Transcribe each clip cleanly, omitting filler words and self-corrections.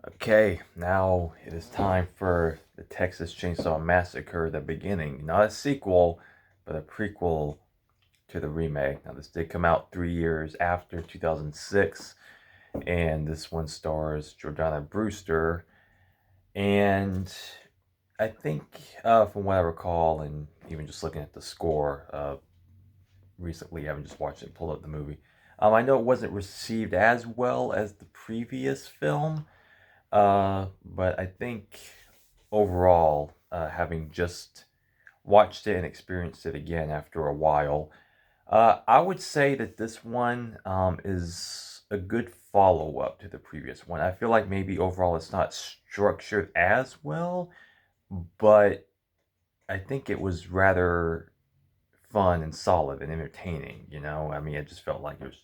Okay, now it is time for the Texas Chainsaw Massacre, the beginning. Not a sequel, but a prequel to the remake. Now, this did come out 3 years after 2006, and this one stars Jordana Brewster. And I think, from what I recall, and even just looking at the score recently, having just watched it, pulled up the movie, I know it wasn't received as well as the previous film. But I think overall, having just watched it and experienced it again after a while, I would say that this one is a good follow up to the previous one. I feel like maybe overall it's not structured as well, but I think it was rather fun and solid and entertaining. I mean, it just felt like it was,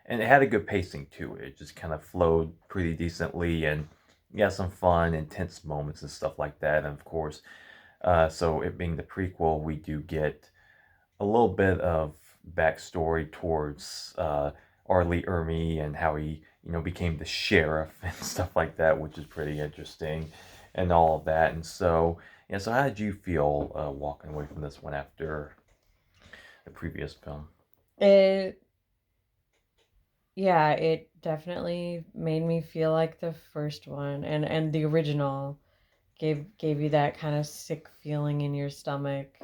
and it had a good pacing to it. It just kind of flowed pretty decently, and yeah, some fun, intense moments and stuff like that. And of course, so it being the prequel, we do get a little bit of backstory towards Arlie Ermy and how he, became the sheriff and stuff like that, which is pretty interesting, and all of that. And so, yeah. So, how did you feel walking away from this one after the previous film? It yeah, it definitely made me feel like the first one and the original gave you that kind of sick feeling in your stomach.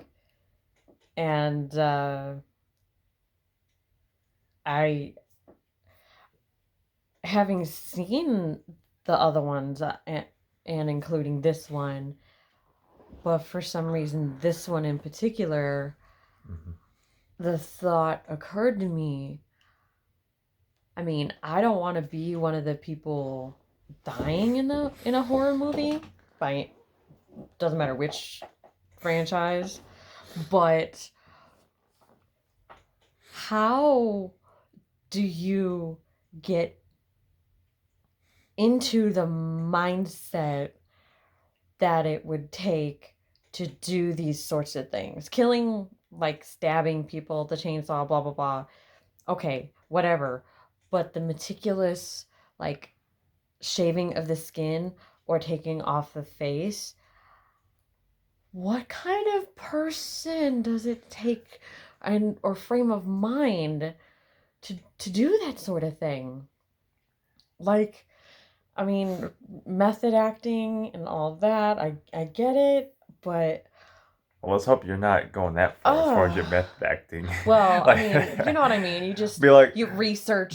And I having seen the other ones and including this one, but for some reason this one in particular, Mm-hmm. the thought occurred to me. I mean, I don't want to be one of the people dying in a horror movie. By doesn't matter which franchise, but how do you get into the mindset that it would take to do these sorts of things? Killing, like stabbing people, the chainsaw, blah blah blah. Okay, whatever. But the meticulous, like, shaving of the skin or taking off the face, what kind of person does it take, and or frame of mind to do that sort of thing? Like, I mean, method acting and all that, I get it, but Well, let's hope you're not going that far as far as uh your method acting. well, I Like, mean, you know what I mean. You just be like, you be like, research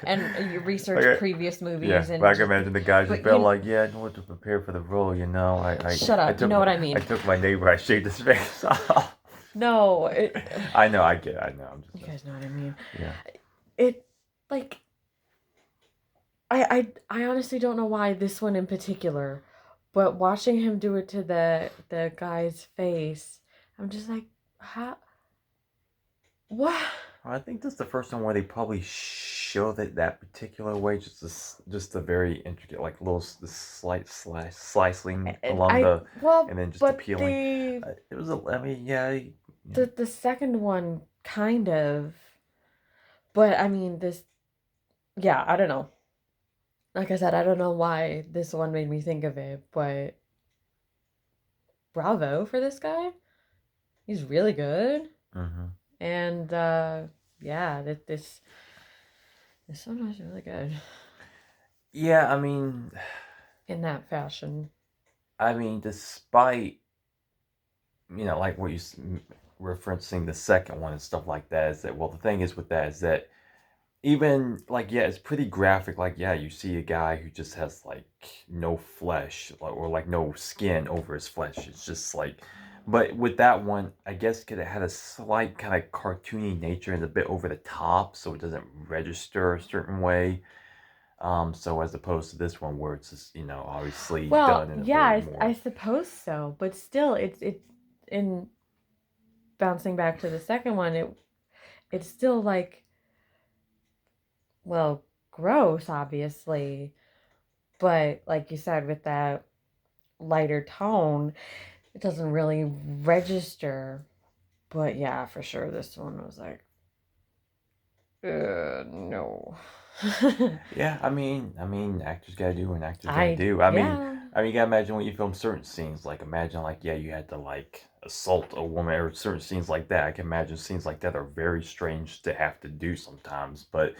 and you research okay, previous yeah. movies But and I can just, imagine the guy just but felt you like, yeah, in order to prepare for the role, shut I up. You took know my, what I I mean. took my neighbor, I shaved his face off. No, I know, I get it, I know, I'm just you messing. guys know what I mean. Yeah. It like I honestly don't know why this one in particular, but watching him do it to the guy's face, I'm just like, how, what? Well, I think that's the first one where they probably showed it that particular way, just a very intricate, like little slight slicing And along I the, well, and then just the but peeling. It was, I mean, yeah, yeah. the second one kind of, but I mean this, yeah, I don't know. Like I said, I don't know why this one made me think of it, but bravo for this guy. He's really good. Hmm. And yeah, this one was really good Yeah, I mean, in that fashion. despite like what referencing the second one and stuff like that, is that, well, the thing is with that is that even like, yeah, it's pretty graphic. Like, yeah, you see a guy who just has like no flesh, or like no skin over his flesh. It's just like, but with that one, I guess because it had a slight kind of cartoony nature and a bit over the top, so it doesn't register a certain way. So as opposed to this one where it's just, obviously Well, done in a yeah, very I more. suppose so, but still, it's in bouncing back to the second one. It's still like, well, gross, obviously, but like you said, with that lighter tone, it doesn't really register. But yeah, for sure, this one was like, no. Yeah, actors gotta do what an actor's gotta do. Yeah. You gotta imagine when you film certain scenes. Like, imagine, like, yeah, you had to like assault a woman or certain scenes like that. I can imagine scenes like that are very strange to have to do sometimes. But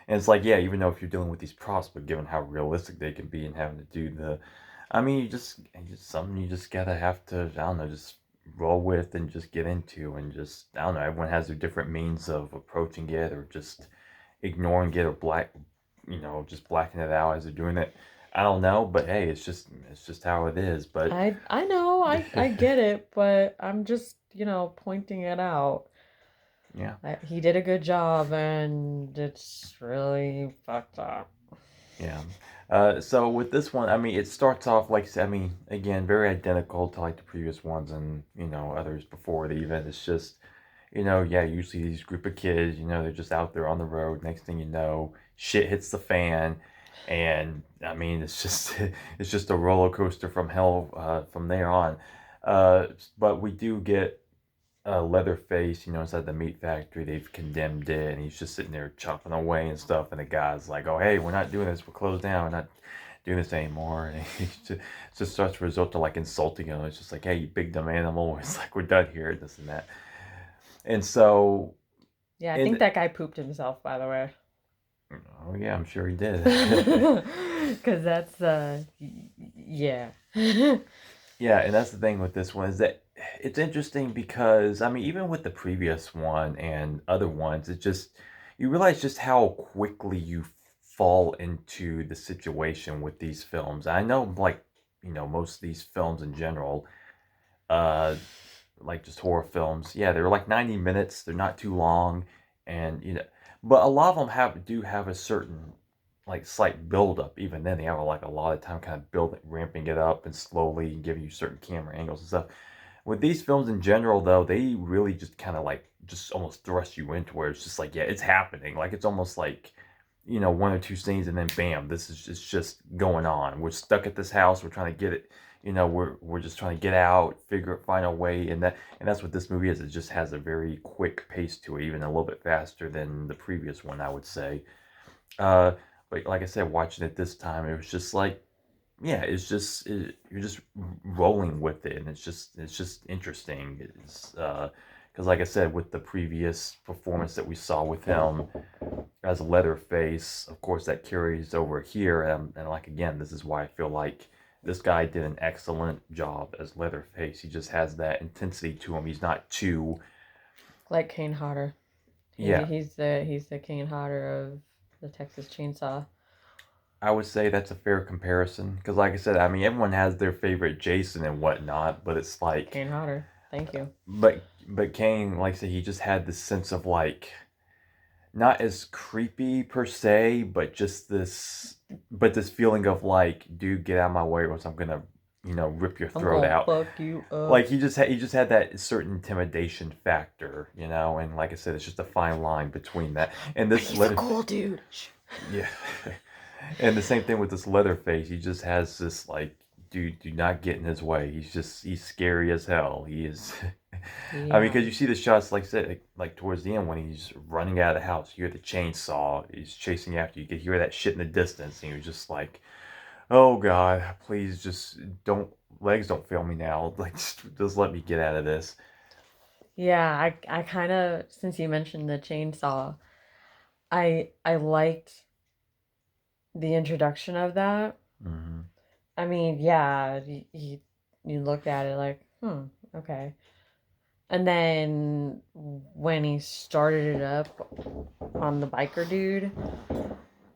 and it's like, yeah, even though if you're dealing with these props, but given how realistic they can be and having to do the, something you just gotta have to, I don't know, just roll with and just get into and just, I don't know. Everyone has their different means of approaching it or just ignoring it or just blacking it out as they're doing it. I don't know, but hey, it's just how it is. But I know, I get it, but I'm just, pointing it out. yeah, He did a good job, and it's really fucked up. yeah. So with this one, it starts off like I said, again, very identical to like the previous ones and others before it even. It's just yeah, usually these group of kids, they're just out there on the road. Next thing you know, shit hits the fan, and it's just it's just a roller coaster from hell from there on. But we do get Leatherface, inside the meat factory. They've condemned it, and he's just sitting there chopping away and stuff. And the guy's like, "Oh, hey, we're not doing this. We're closed down. We're not doing this anymore." And he just starts to resort to like insulting him. It's just like, "Hey, you big dumb animal." It's like, "We're done here. This and that." And so, Yeah, I think and that guy pooped himself, by the way. oh yeah, I'm sure he did. Because that's, yeah. Yeah, and that's the thing with this one is that it's interesting because even with the previous one and other ones, it just you realize just how quickly you fall into the situation with these films. I know, like most of these films in general, uh, like just horror films. Yeah, they're like 90 minutes. They're not too long, and but a lot of them do have a certain like slight build up. Even then, they have like a lot of time kind of building, ramping it up, and slowly giving you certain camera angles and stuff. With these films in general, though, they really just kind of like just almost thrust you into where it's just like, yeah, it's happening. Like it's almost like one or two scenes and then bam, this is just going on. We're stuck at this house. We're trying to get it. We're just trying to get out, find a way, and that's what this movie is. It just has a very quick pace to it, even a little bit faster than the previous one, I would say. Uh, but like I said, watching it this time, it was just like, yeah, you're just rolling with it, and it's just interesting. It's because like I said, with the previous performance that we saw with him as Leatherface, of course that carries over here, and like again, this is why I feel like this guy did an excellent job as Leatherface. He just has that intensity to him. He's not too, Like Kane Hodder. yeah. He's the Kane Hodder of the Texas Chainsaw. I would say that's a fair comparison because, like I said, everyone has their favorite Jason and whatnot, but it's like, Kane Hodder. Thank you. but Kane, like I said, he just had this sense of like not as creepy per se, but this feeling of like, dude, get out of my way, or else I'm gonna, rip your I'm throat gonna out. fuck you up. Like he just had that certain intimidation factor, and like I said, it's just a fine line between that and But this he's a letter. cool dude. Yeah. And the same thing with this Leatherface. He just has this like, dude, do not get in his way. He's scary as hell. He is. Yeah. Because you see the shots, like I said, like towards the end when he's running out of the house, you hear the chainsaw. He's chasing after you. You can hear that shit in the distance, and you're just like, oh god, please just legs don't fail me now. Like just let me get out of this. Yeah, I kind of, since you mentioned the chainsaw, I liked the introduction of that. Hmm. I mean, yeah, you looked at it like, okay. And then when he started it up on the biker dude,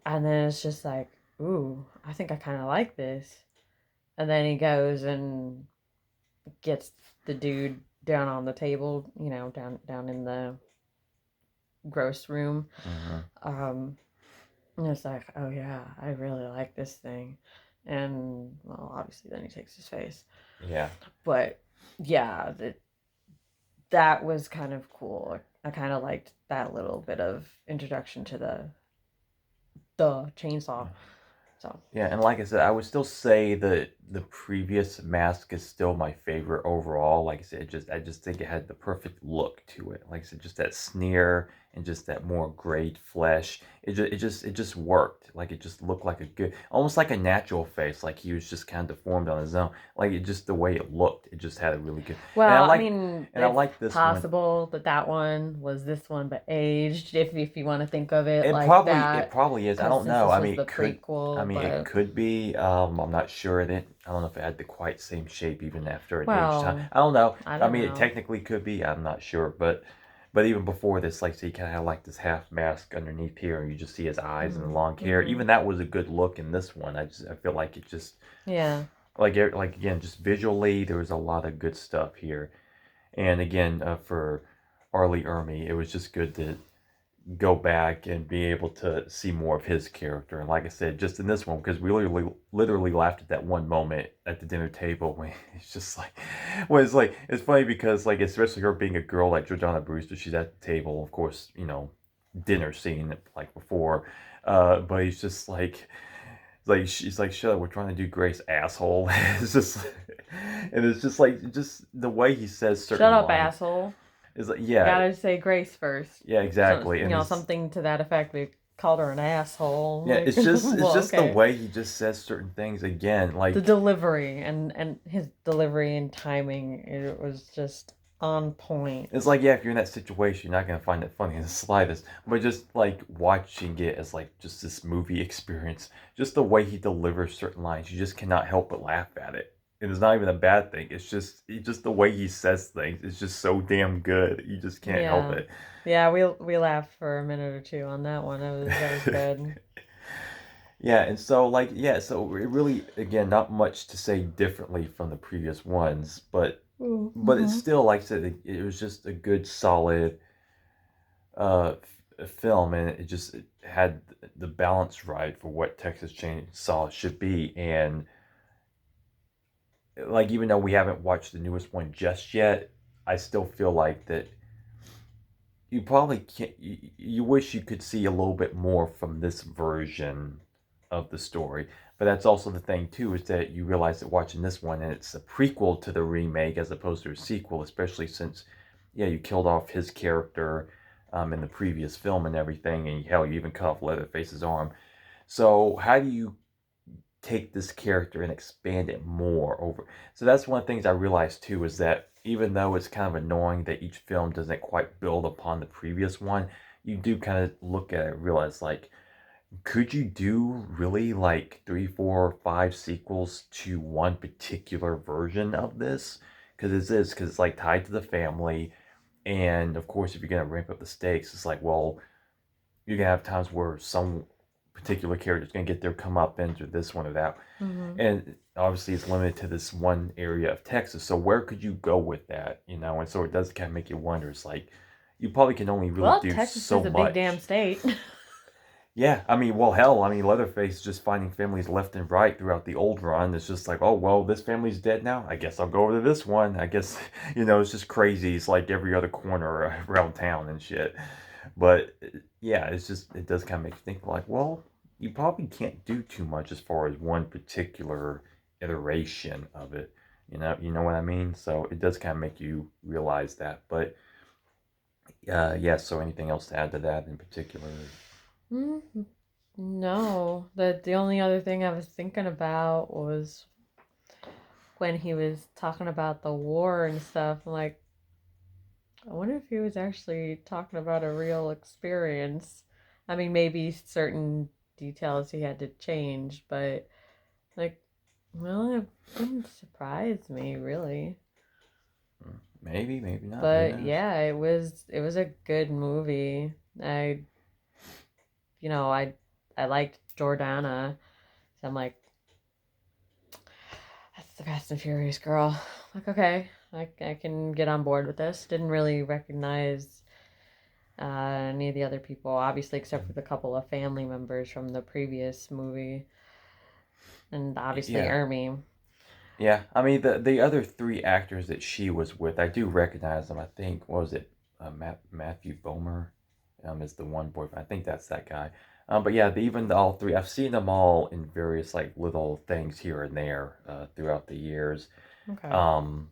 and then it's just like, ooh, I think I kind of like this. And then he goes and gets the dude down on the table, down in the gross room. Hmm. Um, and it's like, oh yeah, I really like this thing. And well, obviously then he takes his face. Yeah. But yeah, that was kind of cool. I kind of liked that little bit of introduction to the chainsaw. So Yeah, and like I said, I would still say that the previous mask is still my favorite overall. Like I said, I just think it had the perfect look to it. Like I said, just that sneer and just that more grayed flesh. It just worked. Like it just looked like a good, almost like a natural face. Like he was just kind of deformed on his own. Like it just the way it looked. It just had a really good. And I Well, I like, mean, and I it's like this one. possible that that one was this one, but aged, if you want to think of it It like probably it that, probably is. I because don't since know. this I was mean, the it could. I prequel, mean, it but could be. I'm not sure. I don't know if it had the quite same shape even after an age time. well, I don't know. I I don't mean, it know. technically could be. I'm not sure, but even before this, like, so you kind of had like this half mask underneath here, and you just see his eyes and the long hair. Mm-hmm. Even that was a good look in this one. I feel like it just Yeah. like again, just visually, there was a lot of good stuff here. And again, for Arlie Ermy, it was just good to go back and be able to see more of his character. And like I said, just in this one, because we literally laughed at that one moment at the dinner table when it's just like, well, it's like, it's funny because, like, especially her being a girl like Jordana Brewster, she's at the table, of course, dinner scene like before. But he's just like she's like, shut up, we're trying to do Grace, asshole. It's just, and it's just like, just the way he says Shut certain up, lines asshole. is like, You yeah, gotta say grace first. yeah, So, exactly. And it's, something to that effect. We called her an asshole. yeah, Like, it's well, just the okay. way he just says certain things again. The Like delivery and his delivery and timing, it was just on point. it's like, yeah, if you're in that situation, you're not gonna find it funny in the slightest. But just like watching it as like just this movie experience, just the way he delivers certain lines, you just cannot help but laugh at it. And it's not even a bad thing. It's just the way he says things. It's just so damn good. You just can't help Yeah. it. Yeah, we laughed for a minute or two on that one. That was good. Yeah, and so like yeah, so it really again not much to say differently from the previous ones, but it's Mm-hmm. still like I said, it was just a good solid film, and it had the balance right for what Texas Chainsaw should be. And like even though we haven't watched the newest one just yet, I still feel like that you probably can't. You wish you could see a little bit more from this version of the story. But that's also the thing too, is that you realize that watching this one and it's a prequel to the remake as opposed to a sequel, especially since yeah, you killed off his character in the previous film and everything, and hell, you even cut off Leatherface's arm. So how do you take this character and expand it more over? So that's one of the things I realized too, is that even though it's kind of annoying that each film doesn't quite build upon the previous one, you do kind of look at it and realize like, could you do really like three, four, five sequels to one particular version of this? Because it's like tied to the family, and of course, if you're gonna ramp up the stakes, it's like, well, you're gonna have times where some particular character is gonna get their comeuppance or this one or that, Mm-hmm. and obviously it's limited to this one area of Texas. So where could you go with that? And so it does kind of make you wonder. It's like you probably can only really Well, do Texas so is a big damn much. state. Yeah, I mean, well, hell, I mean, Leatherface just finding families left and right throughout the old run. It's just like, oh, well, this family's dead now. I guess I'll go over to this one. I guess, it's just crazy. It's like every other corner around town and shit. But yeah, it does kind of make you think, like, well, you probably can't do too much as far as one particular iteration of it. You know what I mean? So it does kind of make you realize that. But yeah, so anything else to add to that in particular? Mm, no, the only other thing I was thinking about was when he was talking about the war and stuff. I'm like, I wonder if he was actually talking about a real experience. I mean, maybe certain details he had to change, but like, well, it wouldn't surprise me really. Maybe, maybe not. Who But knows? yeah, it was a good movie. I I liked Jordana. So I'm like, that's the Fast and Furious girl. Like, okay, I can get on board with this. Didn't really recognize any of the other people, obviously, except for the couple of family members from the previous movie, and obviously Yeah, Ermi. yeah. I mean, the other three actors that she was with, I do recognize them. I think what was it Matthew Bomer, is the one boyfriend. I think that's that guy. But yeah, even all three, I've seen them all in various like little things here and there throughout the years. Okay. Um,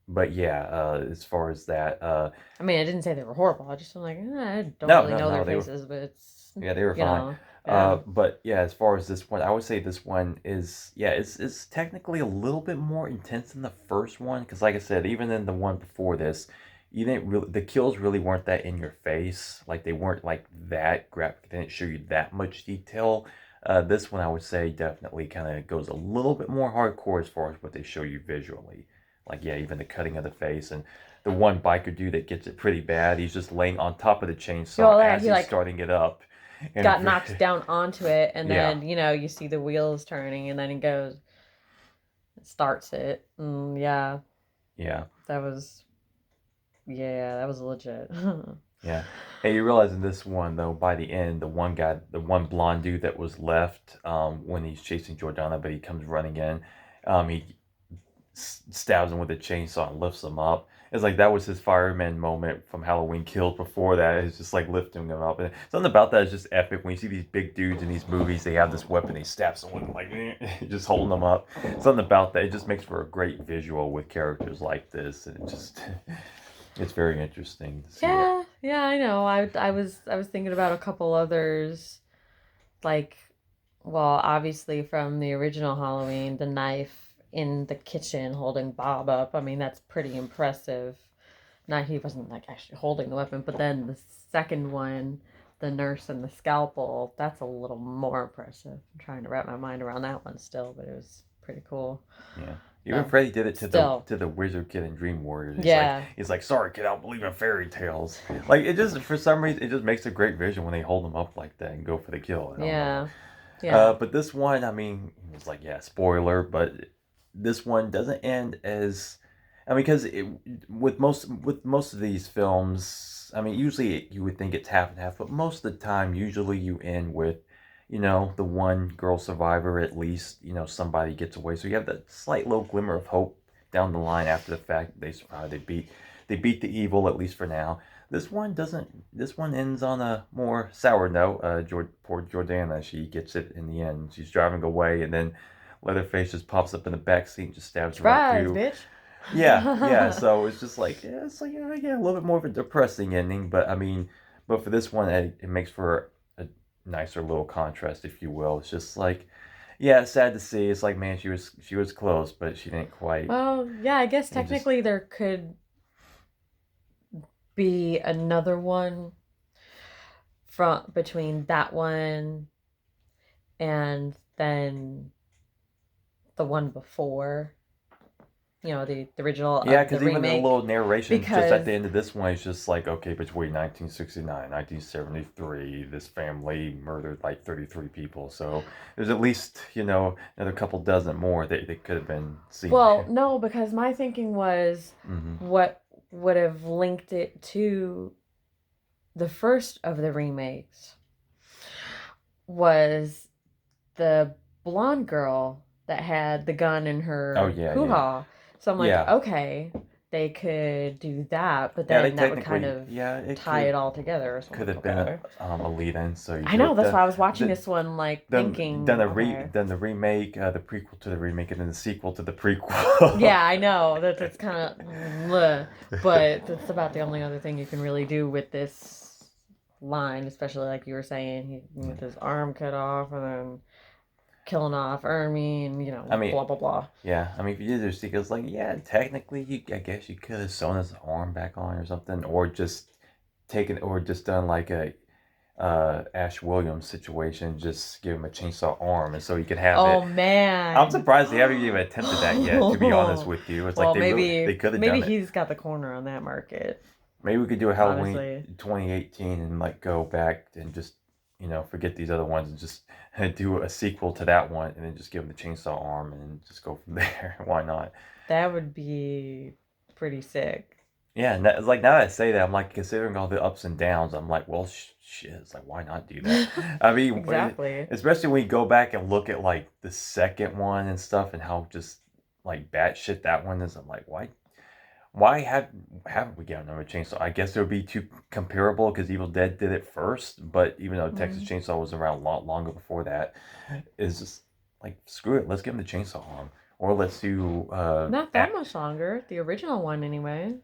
but yeah, as far as that, I mean, I didn't say they were horrible. I just am like, I don't no, really no, know no, their they were, faces, but it's, yeah, they were fine. yeah. But yeah, as far as this one, I would say this one is, yeah, it's technically a little bit more intense than the first one, because like I said, even in the one before this, you didn't really, the kills really weren't that in your face, like they weren't like that graphic, they didn't show you that much detail. This one I would say definitely kind of goes a little bit more hardcore as far as what they show you visually. Like yeah, even the cutting of the face and the one biker dude that gets it pretty bad. He's just laying on top of the chainsaw Well, yeah, as he he's like starting it up, and got knocked down onto it, and yeah, then you see the wheels turning, and then he goes, starts it. Yeah, yeah, that was, yeah, that was legit. yeah. And you realize in this one though, by the end, the one guy, the one blonde dude that was left, when he's chasing Jordana, but he comes running in, he stabs him with a chainsaw and lifts him up. It's like that was his fireman moment from Halloween Kills. Before that, it's just like lifting him up. And something about that is just epic. When you see these big dudes in these movies, they have this weapon, they stab someone like just holding them up. Something about that, it just makes for a great visual with characters like this, and it just it's very interesting to see it. Yeah, yeah, I know. I was thinking about a couple others, like, well, obviously from the original Halloween, the knife in the kitchen holding Bob up. I mean, that's pretty impressive. Not he wasn't like actually holding the weapon, but then the second one, the nurse and the scalpel, that's a little more impressive. I'm trying to wrap my mind around that one still, but it was pretty cool. Yeah. Even So, Freddy did it still, to the Wizard Kid and Dream Warriors. yeah, He's like, sorry kid, I don't believe in fairy tales. Like it just for some reason it just makes a great vision when they hold them up like that and go for the kill. I don't know. yeah, yeah. But this one, I mean, it's like yeah, spoiler, but this one doesn't end as I mean, because with most of these films, I mean, usually you would think it's half and half, but most of the time, usually you end with, the one girl survivor at least, somebody gets away, so you have that slight little glimmer of hope down the line after the fact they survive, they beat the evil at least for now. This one doesn't. This one ends on a more sour note. Poor Jordana, she gets it in the end. She's driving away, and then Leatherface just pops up in the back seat and just stabs her right Surprise, through. bitch. Yeah, yeah. So it's just like yeah, it's like yeah, a little bit more of a depressing ending, but I mean, but for this one, it makes for a nicer little contrast, if you will. It's just like, yeah, it's sad to see. It's like man, she was close, but she didn't quite. Well, yeah, I guess It just technically there could be another one from between that one and then the one before, the original yeah, of the because even the little remake, narration just at because the end of this one is just like okay, between 1969, 1973, this family murdered like 33 people. So there's at least another couple dozen more that could have been seen well, there. no, because my thinking was Hmm. what would have linked it to the first of the remakes was the blonde girl that had the gun in Oh her yeah, hoo yeah, ha. So I'm like, yeah. okay, they could do that, but Yeah, they then that would kind technically, of yeah, it tie it all together. So I'm could like, have been okay. a lead-in, so you I could know, have that's why I was watching done this one, like done thinking, okay. done the remake, the prequel to the remake, and then the sequel to the prequel. Yeah, I know that's kind of, but that's about the only other thing you can really do with this line, especially like you were saying, with his arm cut off and then killing off Ermi and I mean, blah blah blah. yeah, I mean, if you did the sequels, like, yeah, technically, I guess you could have sewn his arm back on or something, or just or just done like a Ash Williams situation, just give him a chainsaw arm, and so he could have Oh it. I'm man. surprised they haven't even attempted that yet. To be honest with you, it's like Well, they maybe could have maybe done it. he's got the corner on that market, Maybe we could do a Halloween honestly. 2018 and like go back and just forget these other ones and just do a sequel to that one and then just give him the chainsaw arm and just go from there. Why not? That would be pretty sick. Yeah, and it's like now that I say that, I'm like considering all the ups and downs. I'm like, well, shit. It's like why not do that? I mean, Exactly. especially when you go back and look at like the second one and stuff and how just like batshit that one is. I'm like, why haven't we gotten another chainsaw? I guess it would be too comparable because Evil Dead did it first, but even though Texas Chainsaw was around a lot longer before that, it's just like screw it, let's give him the chainsaw arm. Or let's do Not that much longer. The original one, anyway.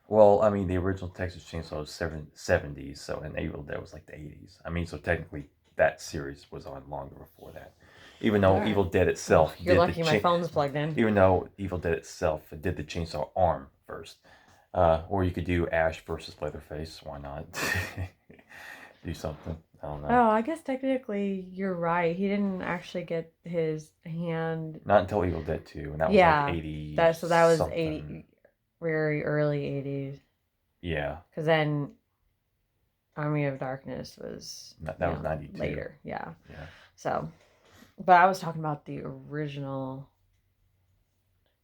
well, I mean, the original Texas Chainsaw was 70s, so and Evil Dead was like the 80s. I mean, so technically that series was on longer before that. Even though Alright. Evil Dead Oh, itself you're did the lucky my phone's plugged in. even though Evil Dead itself did the chainsaw arm first. Or you could do Ash versus Leatherface. Why not? Do something. I don't know. Oh, I guess technically you're right. He didn't actually get his hand. Not until Evil Dead 2, and that was Yeah, like 80 that was something. 80, very early 80s. Yeah. Because then Army of Darkness was That was 92. later. Yeah. Yeah. So, but I was talking about the original.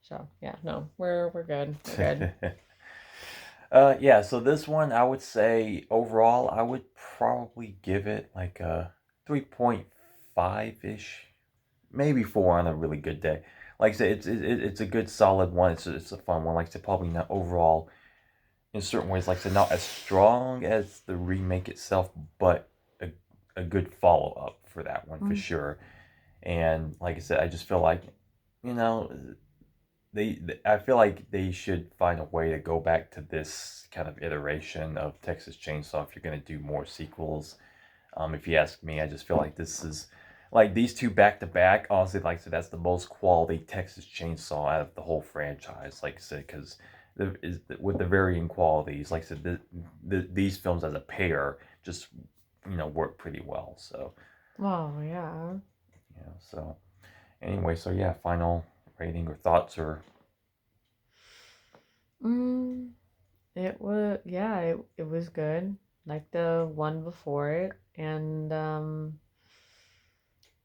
So yeah, no, we're good. We're good. Yeah, so this one I would say overall I would probably give it like a 3.5 ish, maybe 4 on a really good day. Like I said, it's a good solid one. It's a fun one. Like I said, probably not overall in certain ways. Like I said, not as strong as the remake itself, but a, a good follow up for that one for sure. And like I said, I just feel like you know I feel like they should find a way to go back to this kind of iteration of Texas Chainsaw if you're going to do more sequels. If you ask me, I just feel like this is like these two back to back. Honestly, like I said, that's the most quality Texas Chainsaw out of the whole franchise. Like I said, because with the varying qualities, like I said, these films as a pair just work pretty well. So Oh yeah. so anyway, so yeah, final rating or thoughts or It was it was good, like the one before it, and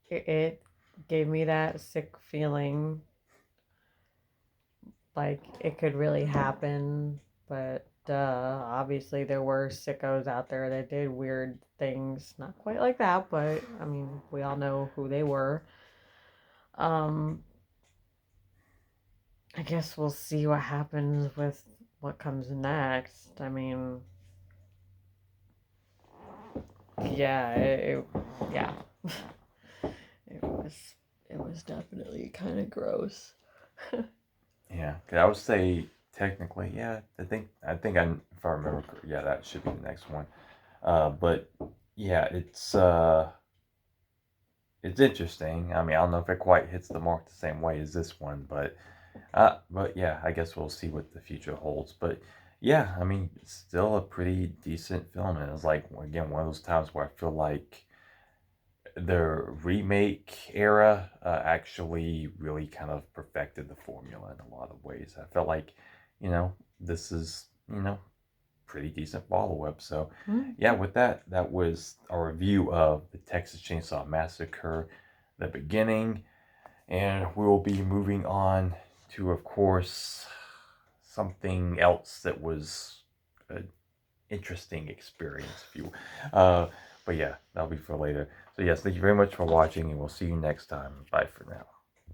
it gave me that sick feeling, like it could really happen, but obviously there were sickos out there that did weird things, not quite like that, but I mean we all know who they were. Um, I guess we'll see what happens with what comes next. I mean, yeah, yeah. It was definitely kind of gross. yeah, 'cause I would say technically, yeah. If I remember, yeah, that should be the next one. But yeah, it's interesting. I mean, I don't know if it quite hits the mark the same way as this one, but yeah, I guess we'll see what the future holds. But yeah, I mean, it's still a pretty decent film, and it's like again one of those times where I feel like the remake era actually really kind of perfected the formula in a lot of ways. I felt like, this is, pretty decent follow up. So, yeah, with that, that was our review of the Texas Chainsaw Massacre, the beginning. And we will be moving on to, of course, something else that was an interesting experience, if you but yeah, that'll be for later. So yes, thank you very much for watching, and we'll see you next time. Bye for now.